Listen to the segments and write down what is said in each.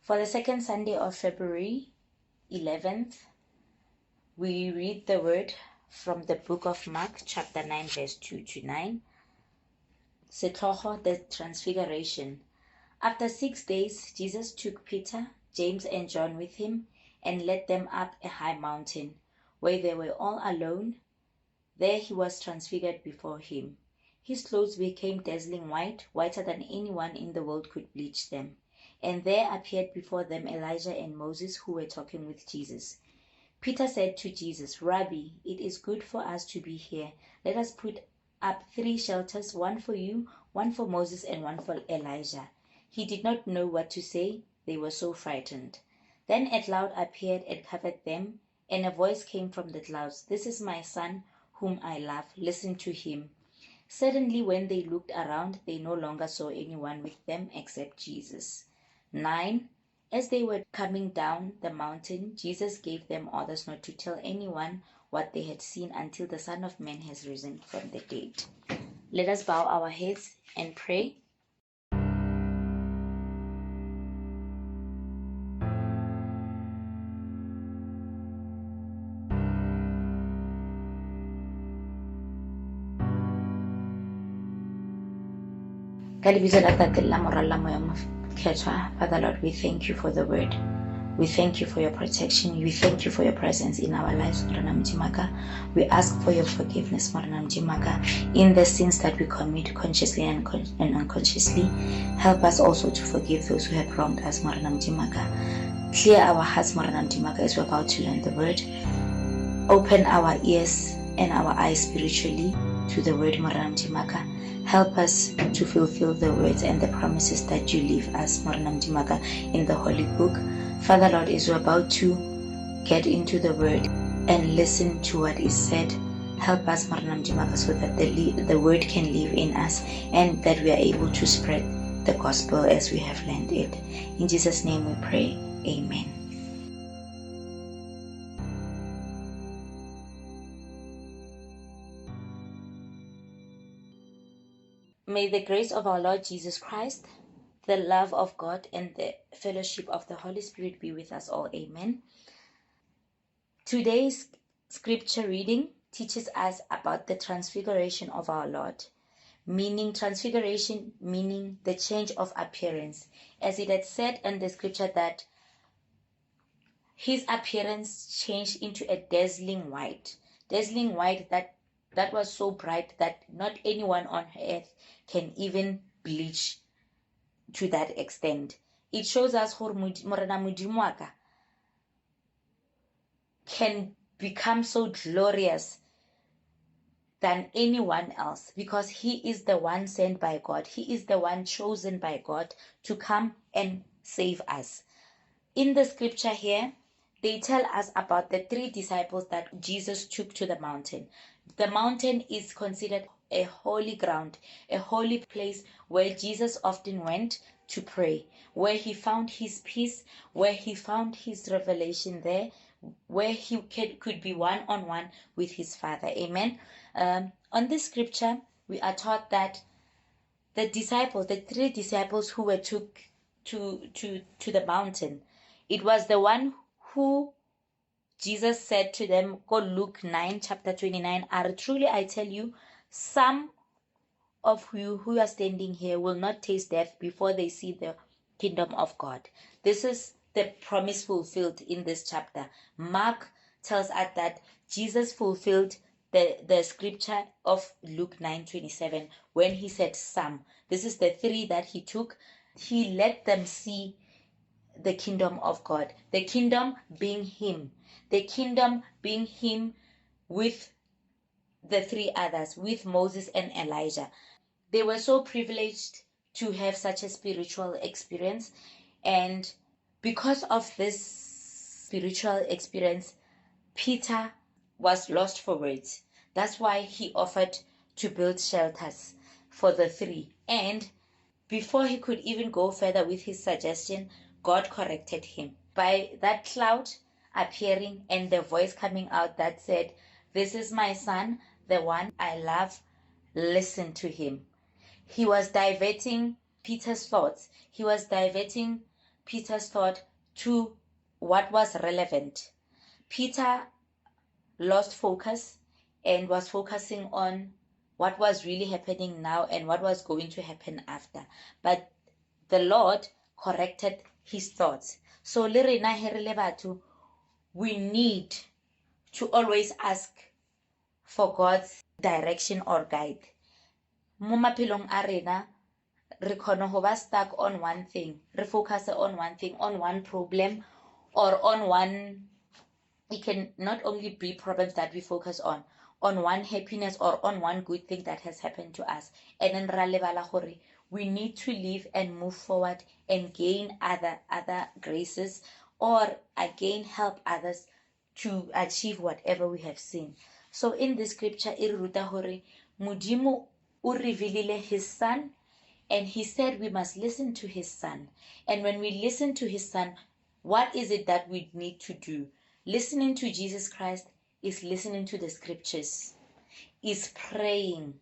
For the second Sunday of February 11th, we read the word from the book of Mark, chapter 9, verse 2 to 9. Setlogo, the Transfiguration. After 6 days, Jesus took Peter, James, and John with him and led them up a high mountain, where they were all alone. There he was transfigured before him. His clothes became dazzling white, whiter than anyone in the world could bleach them. And there appeared before them Elijah and Moses, who were talking with Jesus. Peter said to Jesus, "Rabbi, it is good for us to be here. Let us put up 3 shelters, one for you, one for Moses, and one for Elijah." He did not know what to say. They were so frightened. Then a cloud appeared and covered them, and a voice came from the clouds, "This is my son, whom I love. Listen to him." Suddenly, when they looked around, they no longer saw anyone with them except Jesus. 9. As they were coming down the mountain, Jesus gave them orders not to tell anyone what they had seen until the Son of Man has risen from the dead. Let us bow our heads and pray. Father Lord, we thank you for the word. We thank you for your protection. We thank you for your presence in our lives. We ask for your forgiveness in the sins that we commit consciously and unconsciously. Help us also to forgive those who have wronged us. Clear our hearts as we're about to learn the word. Open our ears and our eyes spiritually to the word. Help us to fulfill the words and the promises that you leave us in the Holy Book. Father Lord, as we're about to get into the word and listen to what is said, help us so that the word can live in us and that we are able to spread the gospel as we have learned it. In Jesus' name we pray. Amen. May the grace of our Lord Jesus Christ, the love of God, and the fellowship of the Holy Spirit be with us all. Amen. Today's scripture reading teaches us about the transfiguration of our Lord, meaning transfiguration, meaning the change of appearance. As it had said in the scripture that his appearance changed into a dazzling white that was so bright that not anyone on earth can even bleach to that extent. It shows us how Morena Modimo can become so glorious than anyone else, because he is the one sent by God. He is the one chosen by God to come and save us. In the scripture here, they tell us about the 3 disciples that Jesus took to the mountain. The mountain is considered a holy ground, a holy place where Jesus often went to pray, where he found his peace, where he found his revelation there, where he could be one-on-one with his Father. Amen. On this scripture, we are taught that the 3 disciples who were took to the mountain, it was the one who Jesus said to them, go Luke 9, chapter 29, truly I tell you, some of you who are standing here will not taste death before they see the kingdom of God. This is the promise fulfilled in this chapter. Mark tells us that Jesus fulfilled the scripture of Luke 9:27 when he said some. This is the 3 that he took. He let them see the kingdom of God, the kingdom being him, with the 3 others, with Moses and Elijah. They were so privileged to have such a spiritual experience, and because of this spiritual experience, Peter was lost for words. That's why he offered to build shelters for the 3. And before he could even go further with his suggestion, God corrected him by that cloud appearing and the voice coming out that said, "This is my son, the one I love. Listen to him." He was diverting Peter's thoughts. He was diverting Peter's thought to what was relevant. Peter lost focus and was focusing on what was really happening now and what was going to happen after. But the Lord corrected his thoughts. So le rena he re le batho, we need to always ask for God's direction or guide. Mo maphelong a rena re kgona go ba stuck on one thing, re focus on one thing, on one problem, or on one. It can not only be problems that we focus on one happiness or on one good thing that has happened to us, and then ra lebala gore we need to live and move forward and gain other graces, or again help others to achieve whatever we have seen. So in this scripture e re ruta gore Modimo o revealile his son, and he said we must listen to his son. And when we listen to his son, what is it that we need to do? Listening to Jesus Christ is listening to the scriptures, is praying,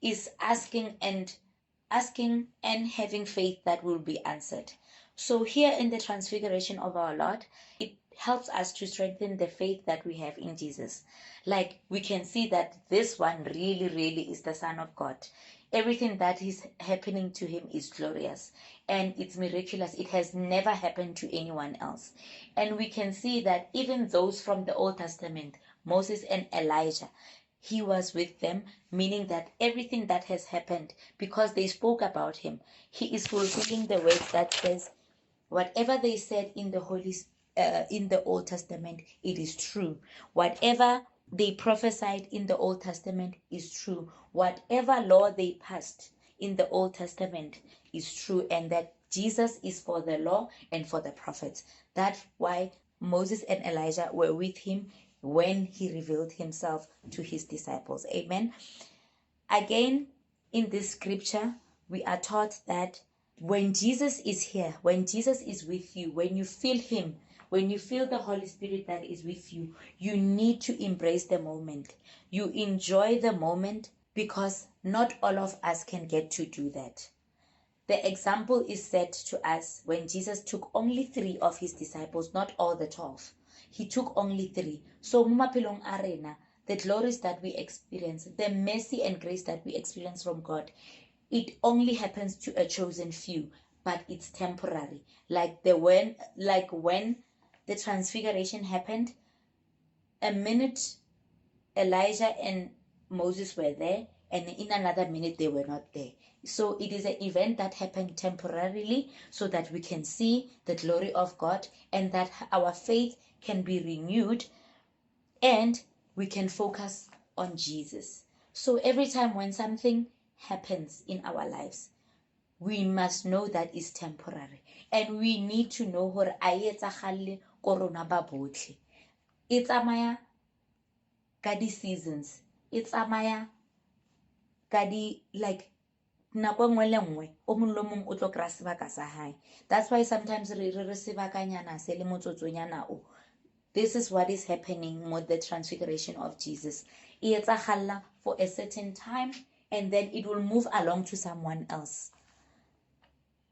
is asking and having faith that will be answered. So here in the transfiguration of our Lord, it helps us to strengthen the faith that we have in Jesus. Like we can see that this one really, really is the Son of God. Everything that is happening to him is glorious and it's miraculous. It has never happened to anyone else. And we can see that even those from the Old Testament, Moses and Elijah, he was with them, meaning that everything that has happened, because they spoke about him, he is fulfilling the words that says, whatever they said in the Old Testament, it is true. Whatever they prophesied in the Old Testament is true. Whatever law they passed in the Old Testament is true, and that Jesus is for the law and for the prophets. That's why Moses and Elijah were with him when he revealed himself to his disciples. Amen. Again, in this scripture, we are taught that when Jesus is here, when Jesus is with you, when you feel him, when you feel the Holy Spirit that is with you, you need to embrace the moment. You enjoy the moment, because not all of us can get to do that. The example is set to us when Jesus took only 3 of his disciples, not all the 12. He took only 3. So mo maphelong a rena, the glories that we experience, the mercy and grace that we experience from God, it only happens to a chosen few, but it's temporary. Like when the transfiguration happened, a minute Elijah and Moses were there, and in another minute they were not there. So it is an event that happened temporarily so that we can see the glory of God and that our faith can be renewed and we can focus on Jesus. So every time when something happens in our lives, we must know that it's temporary, and we need to know hore a etsagale ko rona ba botlhe. E tsamaya ka di seasons, e tsamaya ka di, like nako nngwe le nngwe o mong le mong o tlo kry-a sebaka sa hae. That's why sometimes re sebakanyana se le motsotsonyana o. This is what is happening with the transfiguration of Jesus. E etsagala for a certain time, and then it will move along to someone else.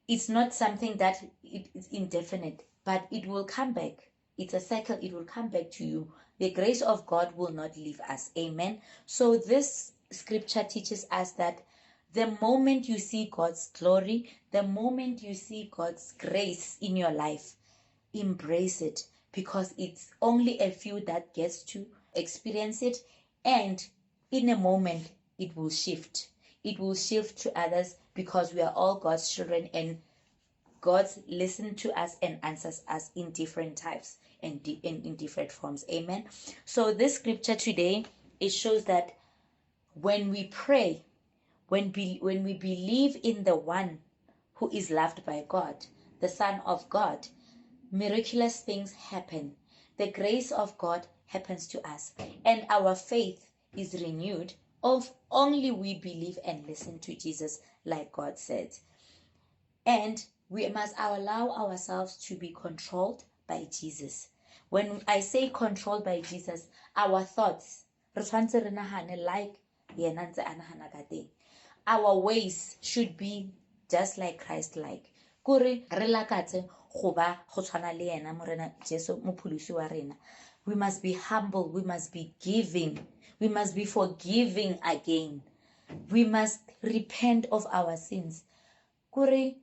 It's not something that it is indefinite, but it will come back. It's a cycle. It will come back to you. The grace of God will not leave us. Amen. So this scripture teaches us that the moment you see God's glory, the moment you see God's grace in your life, embrace it, because it's only a few that gets to experience it, and in a moment it will shift. It will shift to others, because we are all God's children, and God listens to us and answers us in different types and in different forms. Amen. So this scripture today, it shows that when we pray, when we believe in the one who is loved by God, the Son of God, miraculous things happen. The grace of God happens to us, and our faith is renewed if only we believe and listen to Jesus, like God said. And we must allow ourselves to be controlled by Jesus. When I say controlled by Jesus, our thoughts, like our ways should be just like Christ-like. Kuri re lakatse go ba go tshwana le yena morena Jesu mopholosi wa rena. We must be humble, we must be giving, we must be forgiving again, we must repent of our sins. Kuri,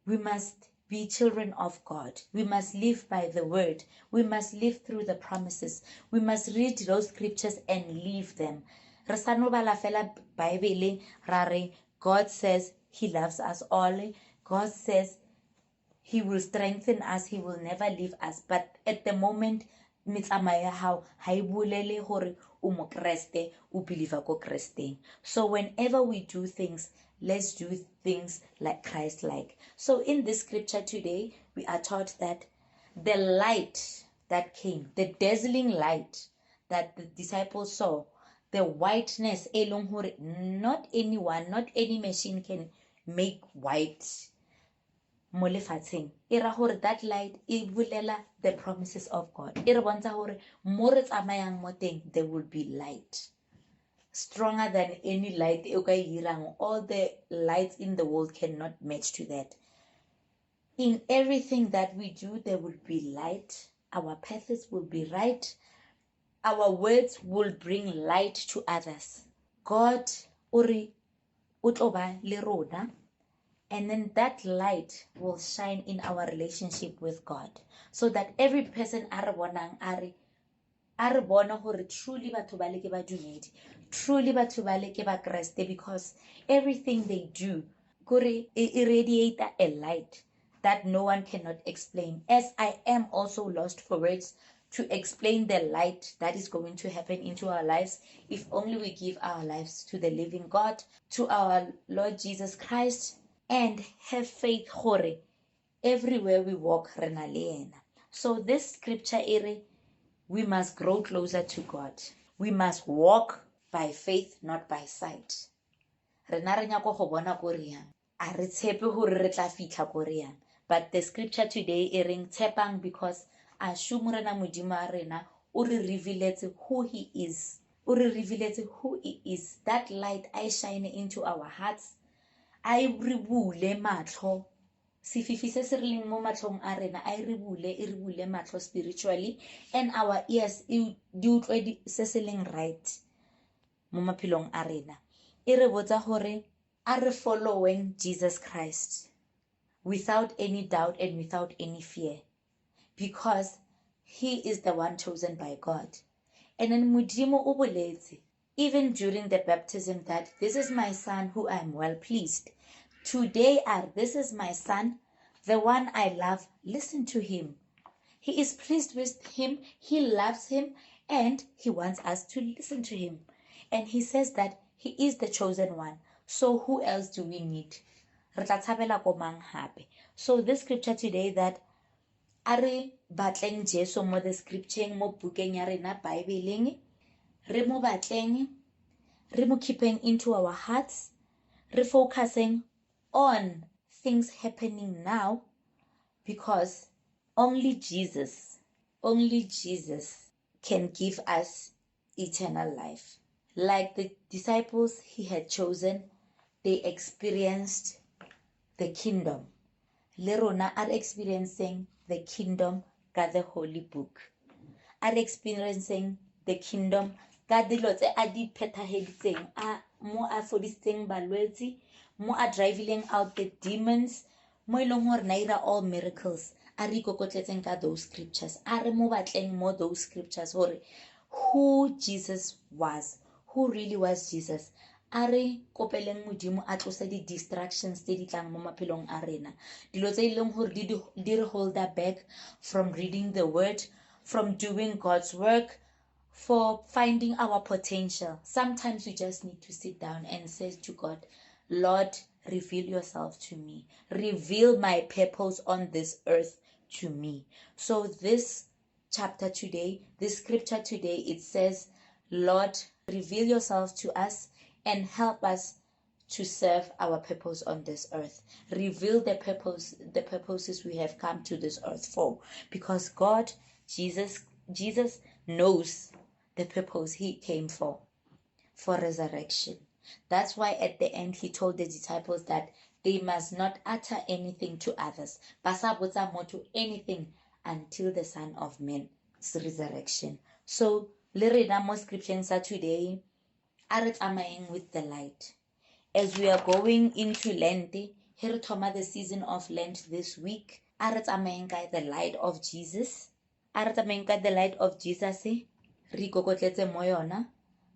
we must be children of God. We must live by the word. We must live through the promises. We must read those scriptures and live them. Re sa no bala fela Bible ra re God says he loves us all. God says he will strengthen us, he will never leave us. But at the moment, metsamaya how ha e bolele hore o mo Kreste, o believer ko Kresteng. So whenever we do things, let's do things like Christ like. So in this scripture today, we are taught that the light that came, the dazzling light that the disciples saw, the whiteness, not anyone, not any machine can make white. Mo lefatsheng e ra gore that light e bulela the promises of God. E re bontsha gore mo re tsamayang mo teng there will be light stronger than any light e ka hirang. All the lights in the world cannot match to that. In everything that we do there will be light. Our paths will be right. Our words will bring light to others. God ori utloba le rona. And then that light will shine in our relationship with God, so that every person a re bona gore truly batho ba le ke badumedi, truly batho ba le ke ba Kreste, because everything they do kore e radiate a light that no one cannot explain. As I am also lost for words to explain the light that is going to happen into our lives if only we give our lives to the living God, to our Lord Jesus Christ, and have faith gore everywhere we walk re na le yena. So this scripture ere we must grow closer to God. We must walk by faith, not by sight. Rena re nyako go bona ko re yang, a re tshepe gore re tla fitlha ko re yang. But the scripture today e reng tshepang because a shu morena modimo a rena o re revealetse who he is. O re revealetse who he is. That light I shine into our hearts. I re bule matlho sefifi se se rileng mo matlhong a rena, I re bule matlho spiritually, and our ears di utlwe se se leng right mo maphelong a rena. E re botsa gore a re following Jesus Christ without any doubt and without any fear, because he is the one chosen by God. And then modimo o boletse even during the baptism that this is my son who I am well pleased. Today this is my son, the one I love, listen to him. He is pleased with him, he loves him, and he wants us to listen to him. And he says that he is the chosen one. So who else do we need? Re tla tshabela ko mang hape. So this scripture today that a re batleng Jesu mo the scripture mo bukeng ya rena Bible, re mo batleng, re mo keeping into our hearts, re focusing on things happening now, because only Jesus can give us eternal life. Like the disciples he had chosen, they experienced the kingdom. Le rona are experiencing the kingdom ka the holy book, are experiencing the kingdom ka dilo tse a di phethaheditseng, mo a fodisitseng balwetsi, mo a driving out the demons, mo ileng hore na ira all miracles. A re ikokotletseng ka those scriptures, a re mo batleng mo those scriptures hore who Jesus was, who really was Jesus. A re kopeleng modimo a tlose di distractions tse di tlang mo maphelong a rena, dilo tse ileng hore di re hold us back from reading the word, from doing God's work, for finding our potential. Sometimes we just need to sit down and say to God, Lord, reveal yourself to me, reveal my purpose on this earth to me. So this chapter today, this scripture today, it says, Lord, reveal yourself to us and help us to serve our purpose on this earth. Reveal the purposes we have come to this earth for, because God, Jesus knows the purpose he came for resurrection. That's why at the end he told the disciples that they must not utter anything to others, basa botsa motho anything until the Son of Man's resurrection. So le rena mo scripture sa today, a re tsamayeng with the light. As we are going into Lent, he re thoma the season of Lent this week, a re tsamayeng ka the light of Jesus. A re tsamayeng ka the light of Jesus, re ikokotletse mo yona,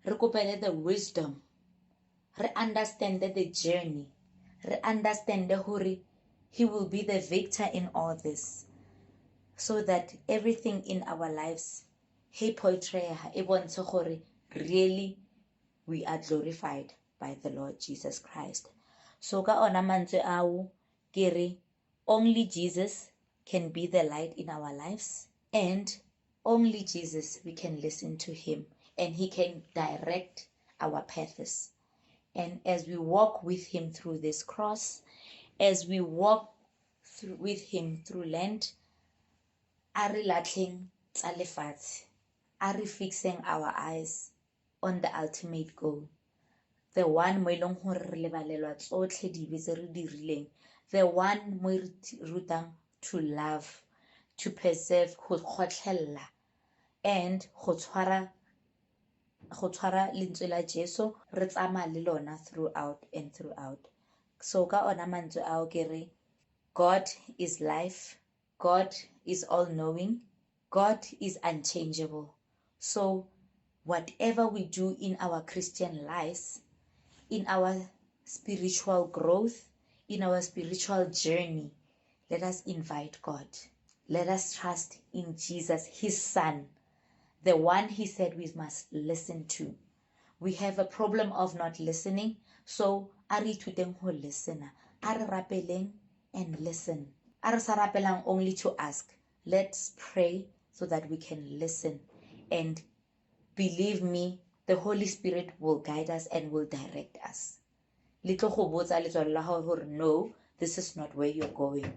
re kopele the wisdom, re understand the journey, re understand hore he will be the victor in all this, so that everything in our lives he portray e bontshe gore really we are glorified by the Lord Jesus Christ. So ka ona mantswe ao ke re only Jesus can be the light in our lives, and only Jesus we can listen to him, and he can direct our paths. And as we walk with him through this cross, as we walk with him through Lent, a re latlheng tsa lefatshe, a re fixing our eyes on the ultimate goal, the one mo eleng gore re lebalelwa tsotlhe dibe tse re di rileng, the one mo re rutang to love, to preserve, go kgotlhella, and go tshwara lentswe la Jesu re tsamaya le lona throughout and throughout. So ka ona mantswe ao ke re God is life, God is all-knowing, God is unchangeable. So whatever we do in our Christian lives, in our spiritual growth, in our spiritual journey, let us invite God. Let us trust in Jesus, his Son, the one he said we must listen to. We have a problem of not listening, so a re ithuteng ho listen, a re rapeleng and listen. A re sa rapelang only to ask. Let's pray so that we can listen, and believe me, the Holy Spirit will guide us and will direct us. Little go botsa letswalo la gago gore no, this is not where you're going.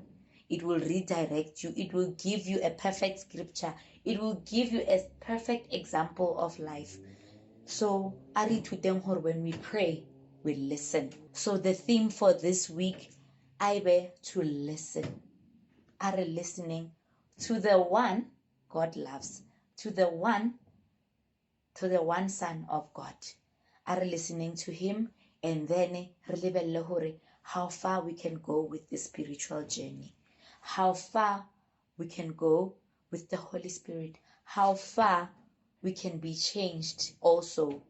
It will redirect you. It will give you a perfect scripture. It will give you a perfect example of life. So a re ithuteng gore when we pray, we listen. So the theme for this week, I be to listen. Are listening to the one God loves, to the one Son of God. Are listening to him, and then re lebelle hore how far we can go with the spiritual journey, how far we can go with the Holy Spirit, how far we can be changed also.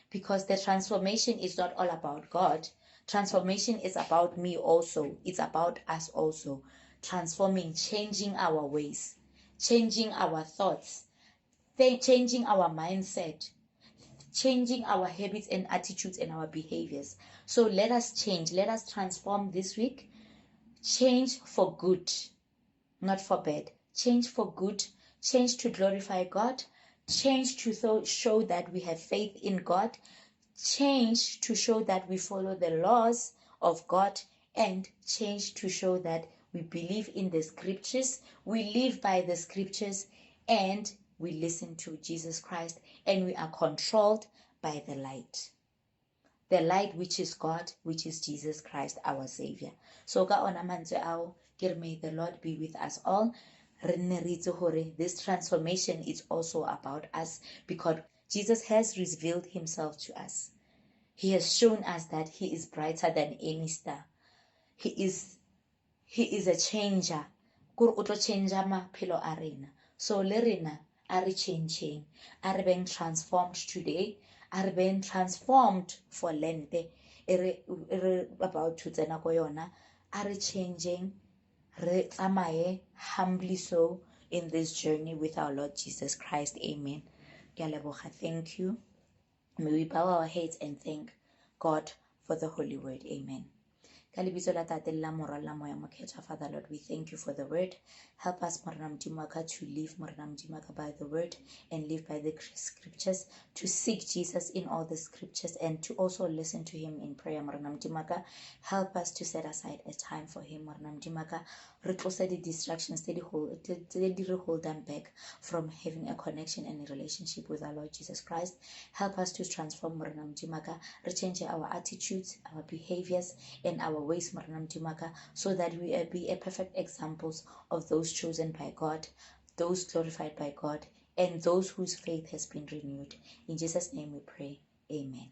Because the transformation is not all about God. Transformation is about me also. It's about us also. Transforming, changing our ways, changing our thoughts, changing our mindset, changing our habits and attitudes and our behaviors. So let us change. Let us transform this week. Change for good, not for bad. Change for good. Change to glorify God. Change to show that we have faith in God. Change to show that we follow the laws of God, and change to show that we believe in the scriptures, we live by the scriptures, and we listen to Jesus Christ, and we are controlled by the light which is God, which is Jesus Christ, our Savior. So ka ona mantswe ao ke re may the Lord be with us all. This transformation is also about us, because Jesus has revealed himself to us. He has shown us that he is brighter than any star. He is a changer. Kore o tlo change maphelo a rena. So le rena a re changeng, a re being transformed today, a re being transformed for Lente, re about to tsena ko yona, a re changing, re tsamaye humbly so in this journey with our Lord Jesus Christ. Amen. Ke a leboga. Thank you. May we bow our heads and thank God for the holy word. Amen. Ka lebitso la Tate le la Morwa le la Moya Mokgethwa, Father Lord, we thank you for the word. Help us, Morena Modimo wa ka, to live, Morena Modimo wa ka, by the word and live by the scriptures, to seek Jesus in all the scriptures and to also listen to him in prayer, Morena Modimo wa ka. Help us to set aside a time for him, Morena Modimo wa ka. Re tlose the distractions tse di re hold them back from having a connection and a relationship with our Lord Jesus Christ. Help us to transform, Morena Modimo wa ka. Re change our attitudes, our behaviors, and our ways, Morena Modimo wa ka, so that we be a perfect examples of those chosen by God, those glorified by God, and those whose faith has been renewed. In Jesus' name we pray. Amen.